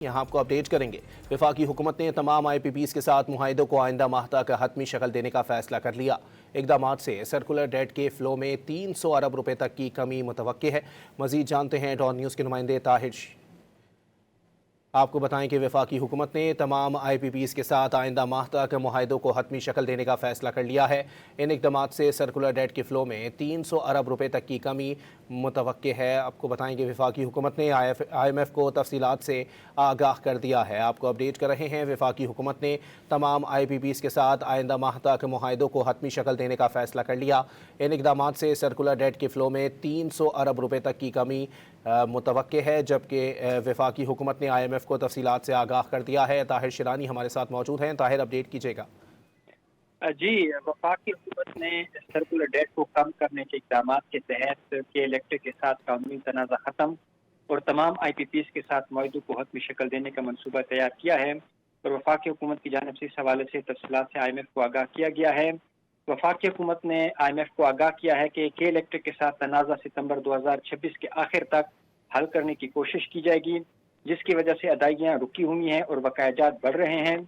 यहाँ आपको अपडेट करेंगे। वफाकी हुकूमत ने तमाम IPPs के साथ मुआहिदों को आइंदा माह तक हतमी शक्ल देने का फैसला कर लिया। इक़दामात से सर्कुलर डेट के फ़्लो में 300 अरब रुपए तक की कमी मुतवक्के है। मज़ीद जानते हैं डॉन न्यूज़ के नुमाइंदे ताहिर। आपको बताएं कि वफाकी हुकूमत ने तमाम IPPs के साथ आइंदा माह तक मुआहिदों को हतमी शक्ल देने का फैसला कर लिया है। इन इक़दामात से सर्कुलर डेट के फ़्लो में 300 अरब रुपए तक की कमी मुतवक्के है। आपको बताएं कि वफाकी हुकूमत ने IMF को तफसीलात से आगाह कर दिया है। आपको अपडेट कर रहे हैं, वफाकी हुकूमत ने तमाम IPPs के साथ आइंदा माह तक मुआहिदों को हतमी शक्ल देने का फैसला कर लिया। इन इक़दामात से सर्कुलर डेट के फ़्लो में 300 अरब रुपए तक की कमी मुतवक्के है, जबकि वफाकी हुकूमत ने IMF को तफसीलात से आगाह कर दिया है। ताहिर शिरानी हमारे साथ मौजूद हैं। ताहिर, अपडेट कीजिएगा। जी, वफाकी हुकूमत ने सर्कुलर डेट को कम करने के इक़दाम के तहत के इलेक्ट्रिक के साथ कानूनी तनाज़ा ख़त्म और तमाम IPPs के साथ मुआहिदों को हतमी शक्ल देने का मनसूबा तैयार किया है और वफाकी हुकूमत की जानिब से इस हवाले से तफसीलात से IMF को आगाह किया गया है। वफाकी हुकूमत ने IMF को आगाह किया है कि के इलेक्ट्रिक के साथ तनाज़ा सितंबर 2026 के आखिर तक हल करने की कोशिश की जाएगी, जिसकी वजह से अदायगियाँ रुकी हुई हैं और बकायाजात बढ़ रहे हैं।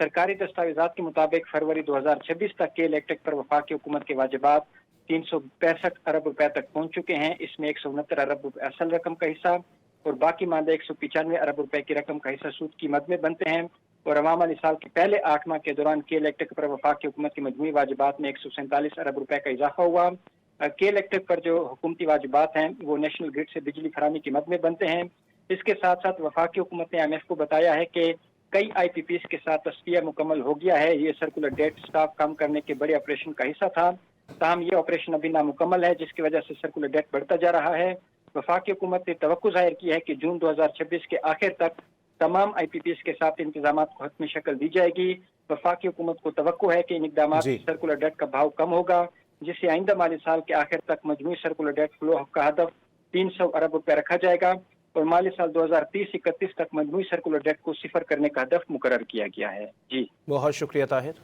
सरकारी दस्तावेजात के मुताबिक फरवरी 2026 तक के इलेक्ट्रिक पर वफाकी हुकूमत के वाजिबात 365 अरब रुपए तक पहुंच चुके हैं। इसमें 169 अरब रुपए असल रकम का हिस्सा और बाकी मानदा 195 अरब रुपए की रकम का हिस्सा सूद की मद में बनते हैं और अवामी साल के पहले 8 माह के दौरान के इलेक्ट्रिक पर वफाकी हुकूमत की मजमूई वाजिबात में 147 अरब रुपए का इजाफा हुआ। के इलेक्ट्रिक पर जो हुकूमती वाजिबात हैं वो नेशनल ग्रिड से बिजली फराहमी की मद में बनते हैं। इसके साथ साथ वफाकी हुकूमत ने IMF को बताया है कि कई IPPs के साथ तस्फिया मुकम्मल हो गया है। ये सर्कुलर डेट स्टाफ कम करने के बड़े ऑपरेशन का हिस्सा था, ताहम ये ऑपरेशन अभी नामुकम्मल है, जिसकी वजह से सर्कुलर डेट बढ़ता जा रहा है। वफाकी हुकूमत ने तवक्को जाहिर की है कि जून 2026 के आखिर तक तमाम IPPs के साथ इंतजामात को हतमी शक्ल दी जाएगी। वफाकी हुकूमत को तवक्को है कि इन इक़दामात से सर्कुलर डेट का भाव कम होगा, जिससे आइंदा माली साल के आखिर तक मजमूई सर्कुलर डेट फ्लो का हदफ 300 अरब रुपए रखा जाएगा और माली साल 2030-31 तक मजमूई सर्कुलर डेट को सिफर करने का हदफ मुकर्रर किया गया है। जी, बहुत शुक्रिया ताहिर।